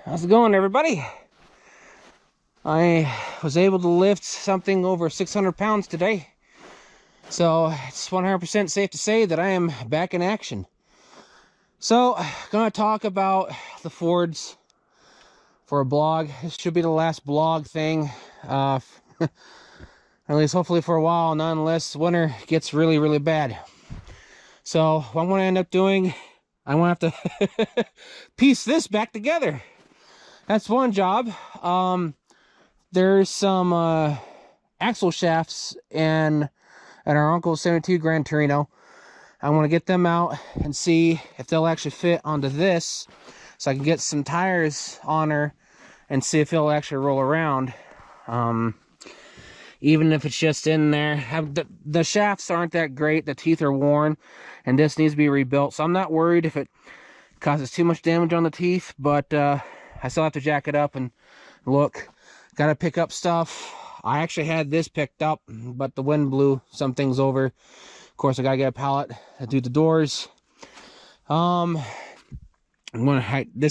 How's it going, everybody? I was able to lift something over 600 pounds today, so it's 100% safe to say that I am back in action. So, gonna talk about the Fords for a blog. This should be the last blog thing, at least hopefully for a while, not unless winter gets really, really bad. So, what I'm gonna end up doing, I'm gonna have to piece this back together. That's one job. There's some axle shafts in at our uncle's 72 Gran Torino. I want to get them out and see if they'll actually fit onto this, so I can get some tires on her and see if it'll actually roll around. Even if it's just in there. The shafts aren't that great. The teeth are worn, and this needs to be rebuilt. So I'm not worried if it causes too much damage on the teeth, but I still have to jack it up and look. Got to pick up stuff. I actually had this picked up, but the wind blew some things over. Of course, I got to get a pallet to do the doors. This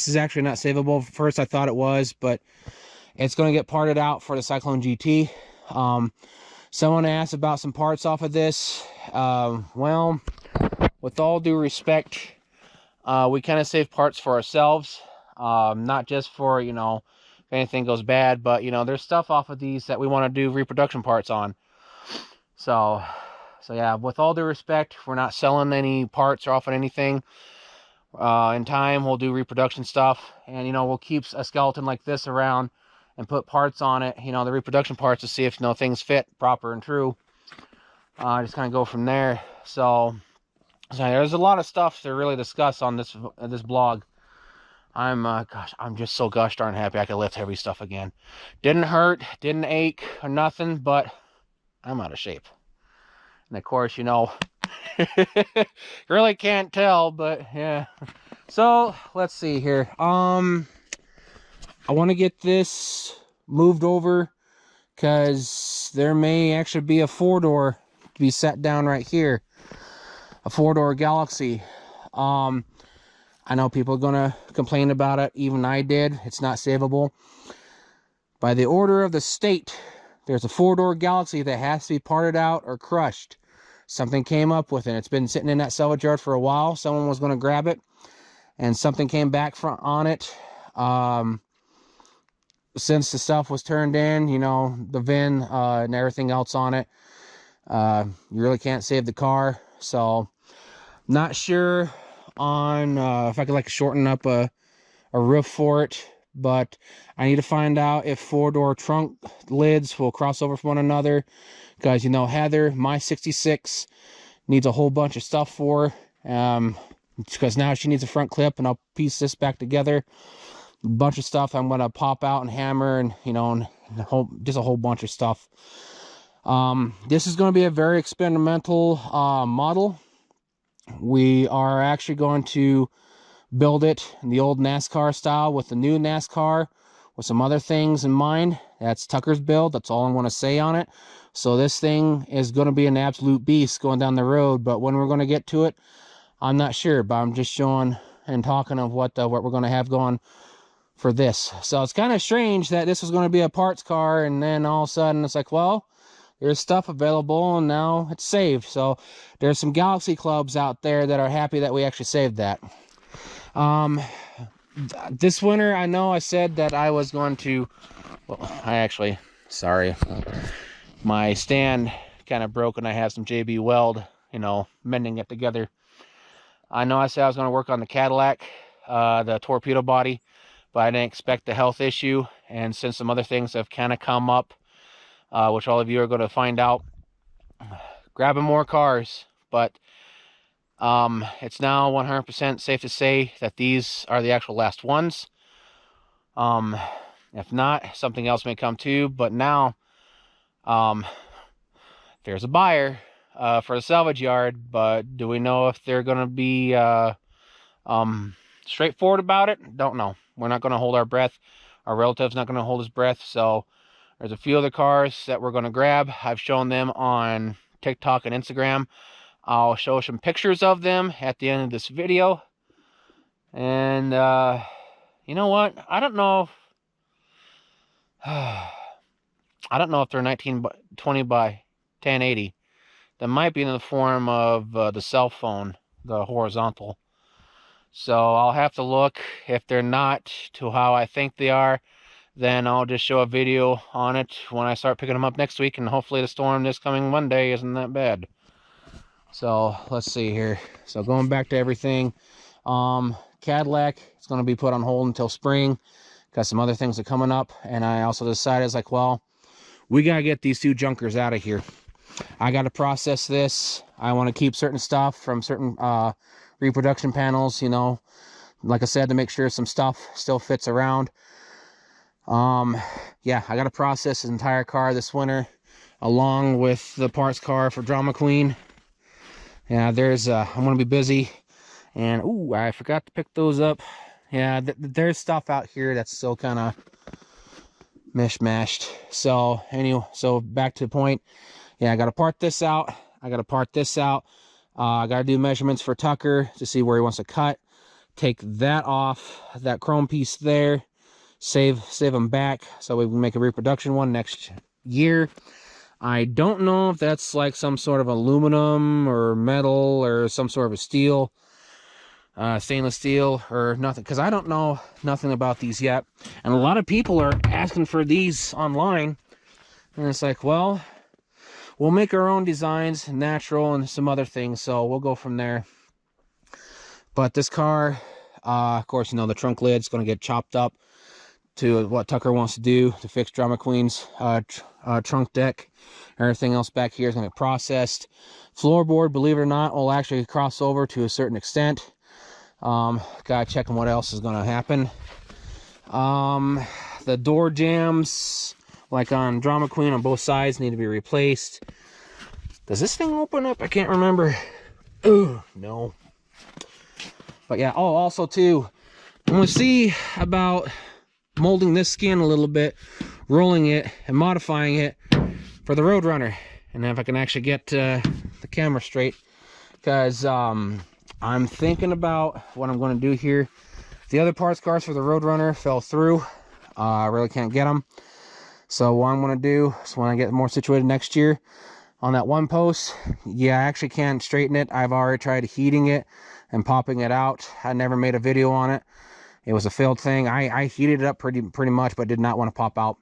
is actually not savable. First, I thought it was, but it's going to get parted out for the Cyclone GT. Someone asked about some parts off of this. Well, with all due respect, we kind of save parts for ourselves, not just for, you know, if anything goes bad, but, you know, there's stuff off of these that we want to do reproduction parts on. So yeah, with all due respect, we're not selling any parts or off of anything. In time, we'll do reproduction stuff, and, you know, we'll keep a skeleton like this around and put parts on it, you know, the reproduction parts, to see if, you know, things fit proper and true. Just kind of go from there. So there's a lot of stuff to really discuss on this blog. Gosh, I'm just so gosh darn happy I could lift heavy stuff again. Didn't hurt, didn't ache or nothing, but I'm out of shape. And of course, you know, you really can't tell, but yeah. So let's see here. I want to get this moved over because there may actually be a 4-door to be set down right here. A 4-door Galaxy. I know people are going to complain about it. Even I did. It's not savable. By the order of the state, there's a 4-door Galaxy that has to be parted out or crushed. Something came up with it. It's been sitting in that salvage yard for a while. Someone was going to grab it, and something came back on it. Since the stuff was turned in, you know, the VIN and everything else on it, you really can't save the car. So, not sure on if I could like shorten up a roof for it, but I need to find out if 4-door trunk lids will cross over from one another, because, you know, Heather, my 66, needs a whole bunch of stuff for because now she needs a front clip, and I'll piece this back together. A bunch of stuff I'm gonna pop out and hammer, and, you know, just a whole bunch of stuff. This is going to be a very experimental model. We are actually going to build it in the old NASCAR style with the new NASCAR, with some other things in mind. That's Tucker's build. That's all I want to say on it. So this thing is going to be an absolute beast going down the road, but when we're going to get to it, I'm not sure, but I'm just showing and talking of what we're going to have going for this. So it's kind of strange that this was going to be a parts car, and then all of a sudden it's like, well, there's stuff available, and now it's saved. So there's some Galaxy clubs out there that are happy that we actually saved that. This winter, I know I said that I was going to, well, sorry, my stand kind of broke, and I have some JB Weld, you know, mending it together. I know I said I was going to work on the Cadillac, the Torpedo Body, but I didn't expect the health issue, and since some other things have kind of come up, which all of you are going to find out, grabbing more cars. But it's now 100% safe to say that these are the actual last ones. If not, something else may come too. But now there's a buyer for the salvage yard, but do we know if they're going to be straightforward about it? Don't know. We're not going to hold our breath. Our relative's not going to hold his breath. So there's a few other cars that we're going to grab. I've shown them on TikTok and Instagram. I'll show some pictures of them at the end of this video. And, You know what? I don't know. I don't know if they're 1920 by 1080. That might be in the form of the cell phone, the horizontal. So I'll have to look. If they're not to how I think they are, then I'll just show a video on it when I start picking them up next week, and hopefully the storm this coming Monday isn't that bad. So let's see here. So going back to everything, Cadillac is going to be put on hold until spring. Got some other things that are coming up, and I also decided, it's like, well, we got to get these two junkers out of here. I got to process this. I want to keep certain stuff from certain reproduction panels, you know, like I said, to make sure some stuff still fits around. Yeah, I got to process this entire car this winter, along with the parts car for Drama Queen. Yeah, I'm going to be busy. And, ooh, I forgot to pick those up. Yeah, there's stuff out here that's still kind of mishmashed. So, anyway, so back to the point. Yeah, I got to part this out. I got to do measurements for Tucker to see where he wants to cut. Take that off, that chrome piece there. Save them back so we can make a reproduction one next year. I don't know if that's like some sort of aluminum or metal or some sort of a steel, stainless steel or nothing, because I don't know nothing about these yet. And a lot of people are asking for these online, and it's like, well, we'll make our own designs, natural and some other things, so we'll go from there. But this car, of course, you know, the trunk lid's going to get chopped up to what Tucker wants to do to fix Drama Queen's trunk deck. Everything else back here is going to get processed. Floorboard, believe it or not, will actually cross over to a certain extent. Gotta check on what else is going to happen. The door jams, like on Drama Queen on both sides, need to be replaced. Does this thing open up? I can't remember. Ooh, no. But yeah, oh, also too, I'm going to see about molding this skin a little bit, rolling it and modifying it for the Roadrunner, and if I can actually get the camera straight, because I'm thinking about what I'm going to do here. The other parts cars for the Roadrunner fell through. I really can't get them, so what I'm going to do is, when I get more situated next year on that one post, yeah, I actually can't straighten it. I've already tried heating it and popping it out. I never made a video on it. It was a failed thing. I heated it up pretty much, but did not want to pop out.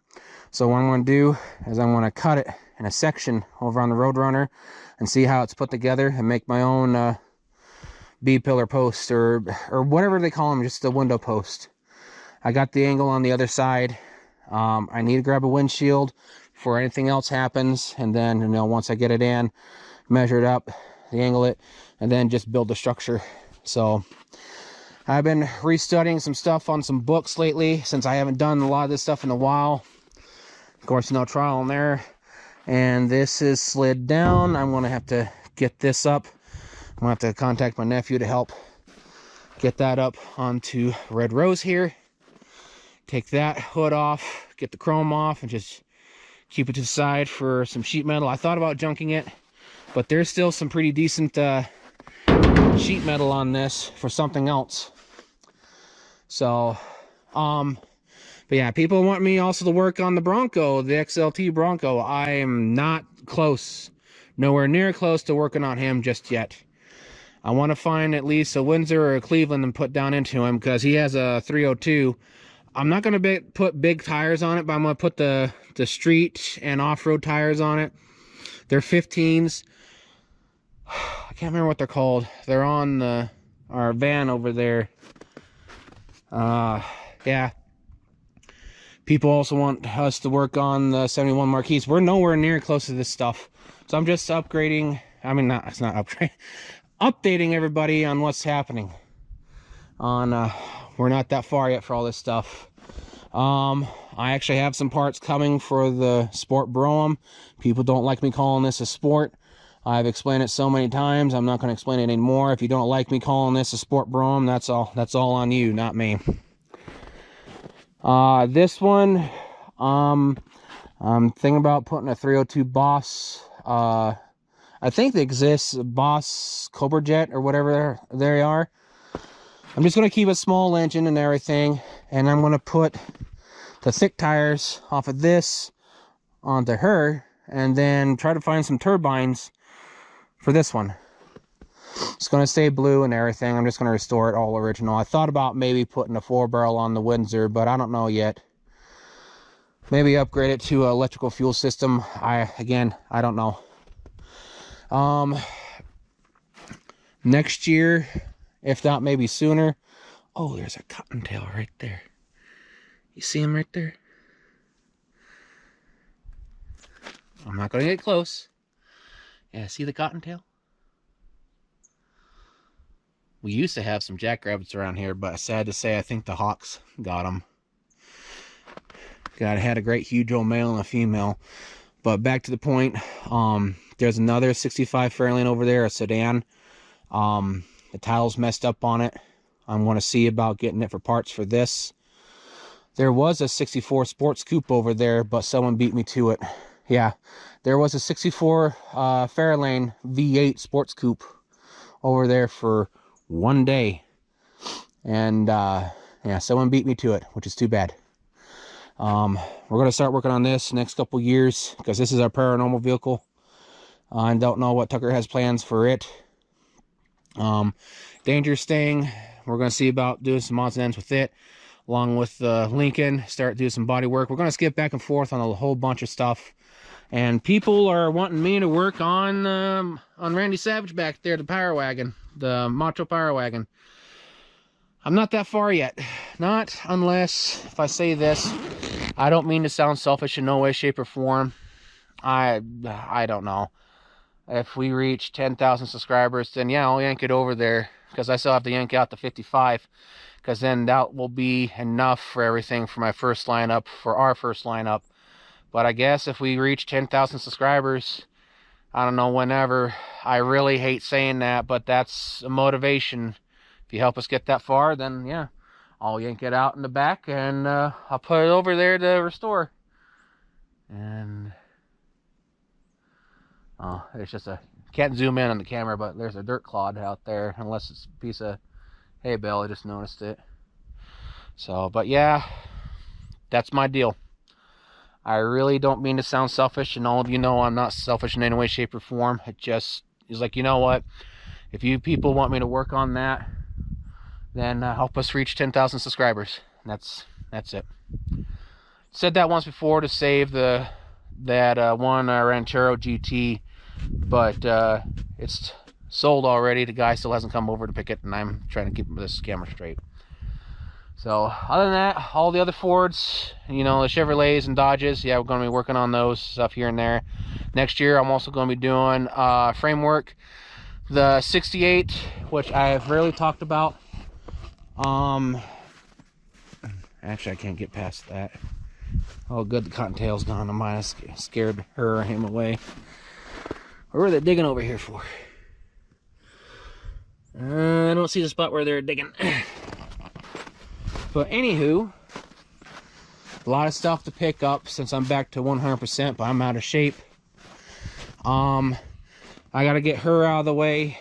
So what I'm going to do is I'm going to cut it in a section over on the Roadrunner and see how it's put together, and make my own B-pillar post, or whatever they call them, just a window post. I got the angle on the other side. I need to grab a windshield before anything else happens, and then, you know, once I get it in, measure it up, angle it, and then just build the structure. So I've been restudying some stuff on some books lately, since I haven't done a lot of this stuff in a while. Of course, no trial and error. And this is slid down. I'm going to have to get this up. I'm going to have to contact my nephew to help get that up onto Red Rose here. Take that hood off, get the chrome off, and just keep it to the side for some sheet metal. I thought about junking it, but there's still some pretty decent sheet metal on this for something else. So, but yeah, people want me also to work on the Bronco, the XLT Bronco. I am not close, nowhere near close to working on him just yet. I want to find at least a Windsor or a Cleveland and put down into him, because he has a 302. I'm not going to put big tires on it, but I'm going to put the street and off-road tires on it. They're 15s. I can't remember what they're called. They're on our van over there. Yeah. People also want us to work on the 71 Marquis. We're nowhere near close to this stuff. So I'm just upgrading. I mean, it's not upgrade. Updating everybody on what's happening. We're not that far yet for all this stuff. I actually have some parts coming for the Sport Brougham. People don't like me calling this a sport. I've explained it so many times, I'm not going to explain it anymore. If you don't like me calling this a Sport Brougham, that's all on you, not me. This one, I'm thinking about putting a 302 Boss. I think they exist, Boss Cobra Jet or whatever they are. I'm just going to keep a small engine and everything, and I'm going to put the thick tires off of this onto her, and then try to find some turbines for this one. It's going to stay blue and everything. I'm just going to restore it all original. I thought about maybe putting a 4-barrel on the Windsor, but I don't know yet. Maybe upgrade it to an electrical fuel system. Again, I don't know. Next year, if not maybe sooner. Oh, there's a cottontail right there. You see him right there? I'm not going to get close. Yeah, see the cottontail? We used to have some jackrabbits around here, but sad to say, I think the hawks got them. God, I had a great huge old male and a female. But back to the point, there's another 65 Fairlane over there, a sedan. The tile's messed up on it. I'm going to see about getting it for parts for this. There was a 64 Sports Coupe over there, but someone beat me to it. Yeah, there was a 64 Fairlane V8 Sports Coupe over there for one day. And yeah, someone beat me to it, which is too bad. We're going to start working on this next couple years, because this is our paranormal vehicle. I don't know what Tucker has plans for it. Dangerous Thing, we're going to see about doing some odds and ends with it, along with Lincoln, start doing some body work. We're going to skip back and forth on a whole bunch of stuff. And people are wanting me to work on Randy Savage back there, the Power Wagon, the Macho Power Wagon. I'm not that far yet. Not unless, if I say this, I don't mean to sound selfish in no way, shape, or form. I don't know. If we reach 10,000 subscribers, then yeah, I'll yank it over there, because I still have to yank out the 55, because then that will be enough for everything for my first lineup, for our first lineup. But I guess if we reach 10,000 subscribers, I don't know whenever. I really hate saying that, but that's a motivation. If you help us get that far, then yeah, I'll yank it out in the back, and I'll put it over there to restore. And oh, it's just a, can't zoom in on the camera, but there's a dirt clod out there, unless it's a piece of hay bale. I just noticed it. So, but yeah, that's my deal. I really don't mean to sound selfish, and all of you know I'm not selfish in any way, shape, or form. It just is like, you know what? If you people want me to work on that, then help us reach 10,000 subscribers. That's it. Said that once before to save that one Ranchero GT, but it's sold already. The guy still hasn't come over to pick it, and I'm trying to keep this camera straight. So other than that, all the other Fords, you know, the Chevrolets and Dodges, yeah, we're going to be working on those stuff here and there. Next year, I'm also going to be doing framework. The 68, which I have rarely talked about. Actually, I can't get past that. Oh, good, the cottontail's gone. I might have scared her or him away. What were they digging over here for? I don't see the spot where they're digging. But anywho, a lot of stuff to pick up since I'm back to 100%, but I'm out of shape. I gotta get her out of the way.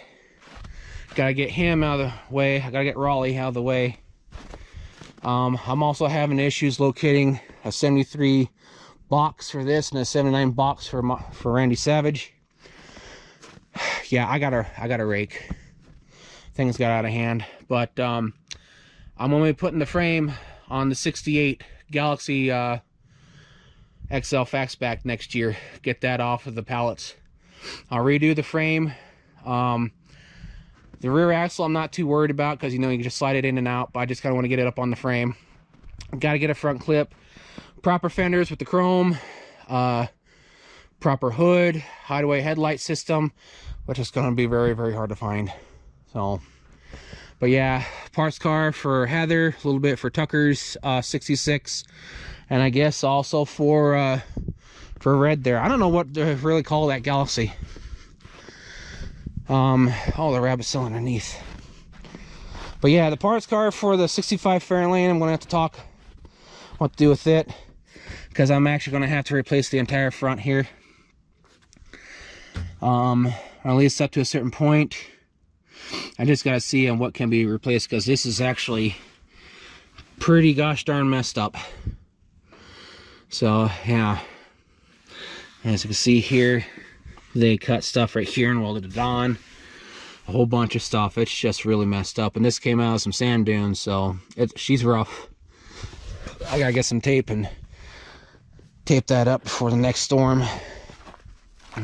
Gotta get him out of the way. I gotta get Raleigh out of the way. I'm also having issues locating a 73 box for this and a 79 box for Randy Savage. Yeah, I gotta rake. Things got out of hand, but I'm only putting the frame on the 68 Galaxy XL Fastback next year. Get that off of the pallets. I'll redo the frame. The rear axle I'm not too worried about, because you know you can just slide it in and out, but I just kind of want to get it up on the frame. Got to get a front clip, proper fenders with the chrome, proper hood, hideaway headlight system, which is going to be very, very hard to find. So, but yeah, parts car for Heather, a little bit for Tucker's 66, and I guess also for Red there. I don't know what to really call that Galaxy. Oh, the rabbit's still underneath. But yeah, the parts car for the 65 Fairlane, I'm going to have to talk what to do with it, because I'm actually going to have to replace the entire front here. Or at least up to a certain point. I just got to see on what can be replaced, because this is actually pretty gosh darn messed up. So yeah, as you can see here, they cut stuff right here and welded it on. A whole bunch of stuff. It's just really messed up. And this came out of some sand dunes, so she's rough. I gotta get some tape and tape that up before the next storm.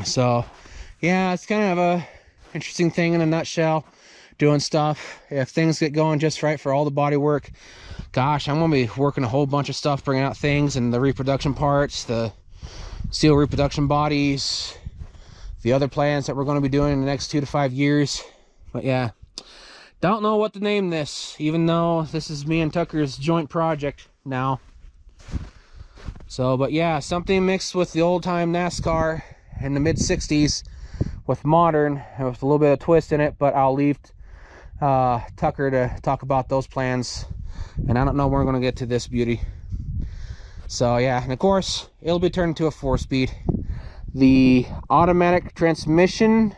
So yeah, it's kind of a interesting thing in a nutshell, doing stuff. If things get going just right for all the body work, gosh, I'm gonna be working a whole bunch of stuff, bringing out things and the reproduction parts, the steel reproduction bodies, the other plans that we're going to be doing in the next 2 to 5 years. But yeah, don't know what to name this, even though this is me and Tucker's joint project now. So, but yeah, something mixed with the old-time NASCAR in the mid-60s with modern, and with a little bit of twist in it, but I'll leave Tucker to talk about those plans. And I don't know when we're going to get to this beauty. So yeah, and of course, it'll be turned into a 4-speed. The automatic transmission,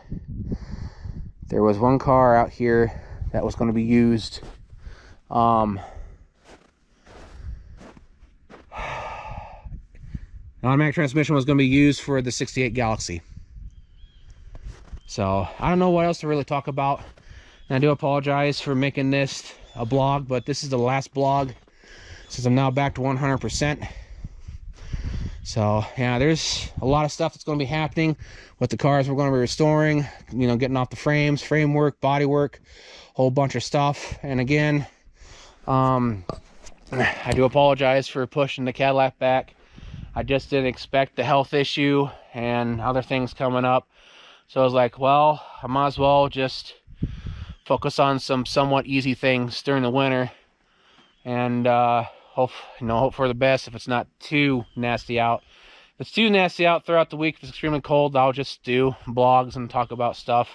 there was one car out here that was going to be used. The automatic transmission was going to be used for the 68 Galaxy. So I don't know what else to really talk about. And I do apologize for making this a blog, but this is the last blog since I'm now back to 100%. So yeah, there's a lot of stuff that's going to be happening with the cars we're going to be restoring, you know, getting off the frames, framework, bodywork, whole bunch of stuff. And again, I do apologize for pushing the Cadillac back. I just didn't expect the health issue and other things coming up. So I was like, well, I might as well just focus on some somewhat easy things during the winter, and hope for the best if it's not too nasty out. If it's too nasty out throughout the week, if it's extremely cold, I'll just do blogs and talk about stuff.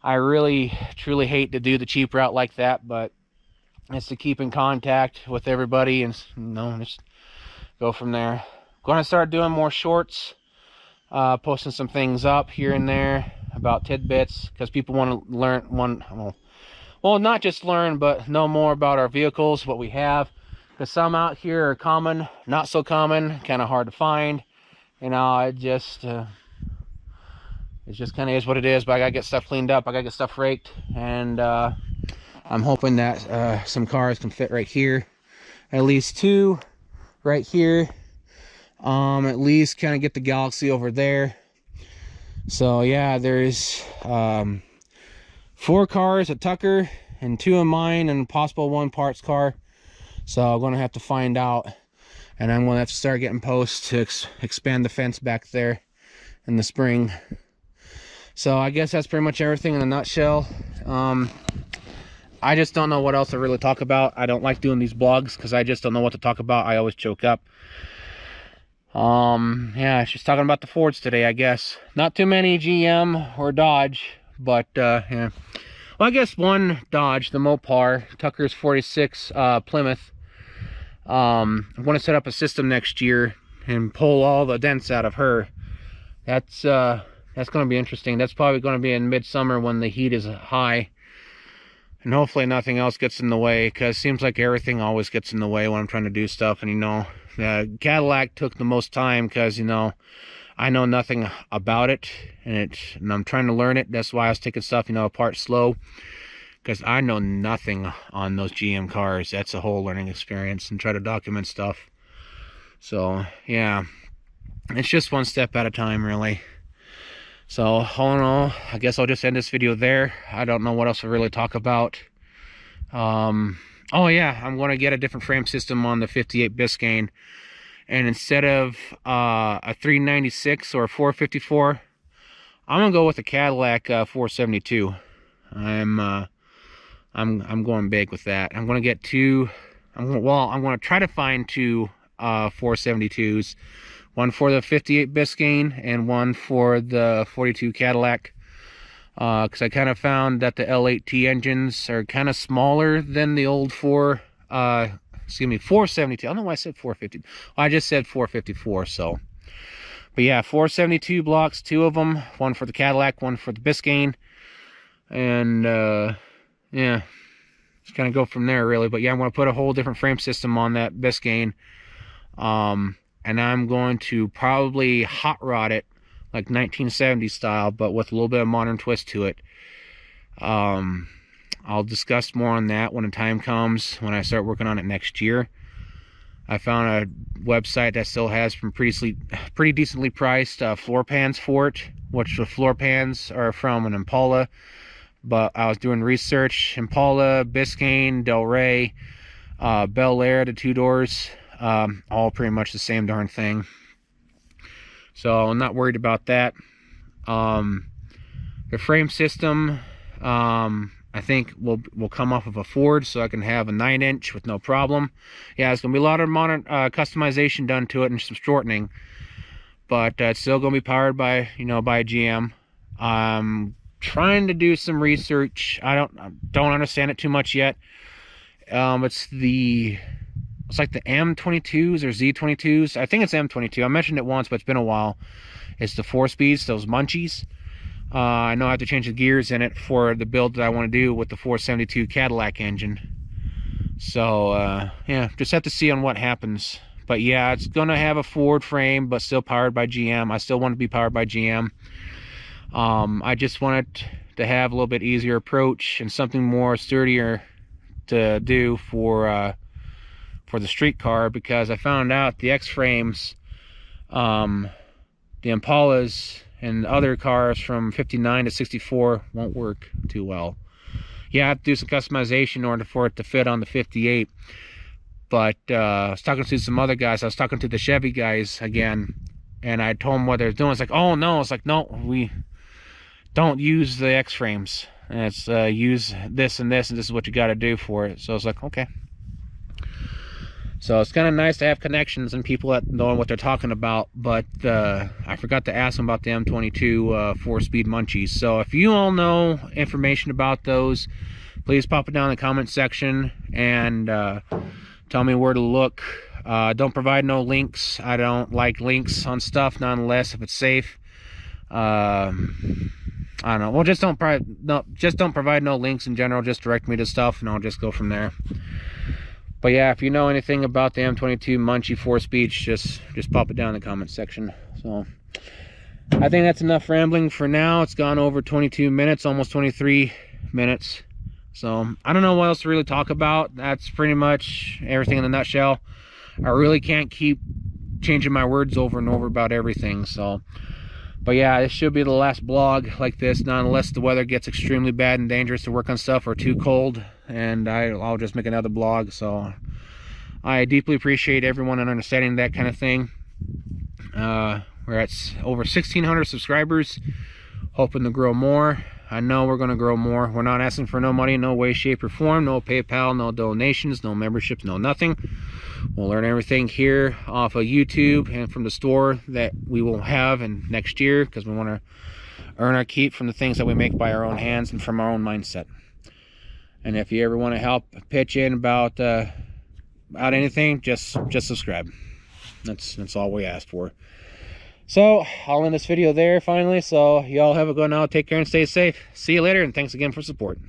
I really truly hate to do the cheap route like that, but it's to keep in contact with everybody and, you know, just go from there. Going to start doing more shorts, posting some things up here and there about tidbits, because people want to learn well, not just learn, but know more about our vehicles, what we have. Because some out here are common, not so common, kind of hard to find. You know, it just kind of is what it is. But I gotta get stuff cleaned up, I gotta get stuff raked, and I'm hoping that some cars can fit right here, at least 2 right here. At least kind of get the Galaxy over there. So yeah, there's 4 cars at Tucker and 2 of mine and possible 1 parts car. So I'm gonna have to find out, and I'm gonna have to start getting posts to expand the fence back there in the spring. So I guess that's pretty much everything in a nutshell. I just don't know what else to really talk about. I don't like doing these blogs because I just don't know what to talk about. I always choke up. Yeah, she's talking about the Fords today, I guess. Not too many GM or Dodge, but yeah. Well, I guess one Dodge, the Mopar, Tucker's 46 Plymouth. I'm going to set up a system next year and pull all the dents out of her. That's going to be interesting. That's probably going to be in midsummer when the heat is high. And hopefully nothing else gets in the way, because it seems like everything always gets in the way when I'm trying to do stuff. And, you know, Cadillac took the most time because, you know, I know nothing about it, and I'm trying to learn it. That's why I was taking stuff, you know, apart slow, because I know nothing on those GM cars. That's a whole learning experience, and try to document stuff. So yeah, it's just one step at a time, really. So all in all, I guess I'll just end this video there. I don't know what else to really talk about. Oh yeah, I'm going to get a different frame system on the 58 Biscayne. And instead of a 396 or a 454, I'm gonna go with a Cadillac 472. I'm going big with that. I'm gonna get 2. I'm gonna try to find 2 472s, one for the 58 Biscayne and one for the 42 Cadillac. Because I kind of found that the L8T engines are kind of smaller than the old 472. I don't know why I said 450. Well, I just said 454. So, but yeah, 472 blocks, 2 of them, one for the Cadillac, one for the Biscayne, and yeah, just kind of go from there, really. But yeah, I'm going to put a whole different frame system on that Biscayne. And I'm going to probably hot rod it like 1970s style, but with a little bit of modern twist to it. I'll discuss more on that when the time comes, when I start working on it next year. I found a website that still has some pretty decently priced floor pans for it, which the floor pans are from an Impala. But I was doing research, Impala, Biscayne, Del Rey, Bel Air, the 2 doors, all pretty much the same darn thing. So I'm not worried about that. The frame system, I think will come off of a Ford, so I can have a 9-inch with no problem. Yeah, there's gonna be a lot of modern customization done to it and some shortening, but it's still gonna be powered by by GM. I'm trying to do some research. I don't understand it too much yet. It's like the M22s or Z22s. I think it's M22. I mentioned it once, but it's been a while. It's the 4-speeds, those munchies. I know I have to change the gears in it for the build that I want to do with the 472 Cadillac engine. So, yeah, just have to see on what happens. But yeah, it's going to have a Ford frame, but still powered by GM. I still want to be powered by GM. I just want it to have a little bit easier approach and something more sturdier to do for the street car, because I found out the X-frames, the Impalas and other cars from 59 to 64 won't work too well. Yeah, I have to do some customization in order for it to fit on the 58. But I was talking to some other guys. I was talking to the Chevy guys again, and I told them what they're doing. It's like, oh no, it's like, no, we don't use the X-frames. And it's use this and this, and this is what you got to do for it. So I was like, okay. So it's kind of nice to have connections and people that know what they're talking about. But I forgot to ask them about the M22 4-speed munchies. So if you all know information about those, please pop it down in the comment section and tell me where to look. Don't provide no links. I don't like links on stuff, not unless if it's safe. I don't know. Well, just don't provide no links in general. Just direct me to stuff, and I'll just go from there. But yeah, if you know anything about the M22 Munchie 4-speed, just pop it down in the comment section. So I think that's enough rambling for now. It's gone over 22 minutes, almost 23 minutes. So I don't know what else to really talk about. That's pretty much everything in a nutshell. I really can't keep changing my words over and over about everything. So, but yeah, this should be the last blog like this, not unless the weather gets extremely bad and dangerous to work on stuff, or too cold, and I'll just make another blog. So I deeply appreciate everyone and understanding that kind of thing. We're at over 1,600 subscribers, hoping to grow more. I know we're going to grow more. We're not asking for no money, no way, shape, or form, no PayPal, no donations, no memberships, no nothing. We'll learn everything here off of YouTube and from the store that we will have in next year, because we want to earn our keep from the things that we make by our own hands and from our own mindset. And if you ever want to help pitch in about anything, just subscribe. That's all we ask for. So I'll end this video there finally. So y'all have a good night. Take care and stay safe. See you later, and thanks again for support.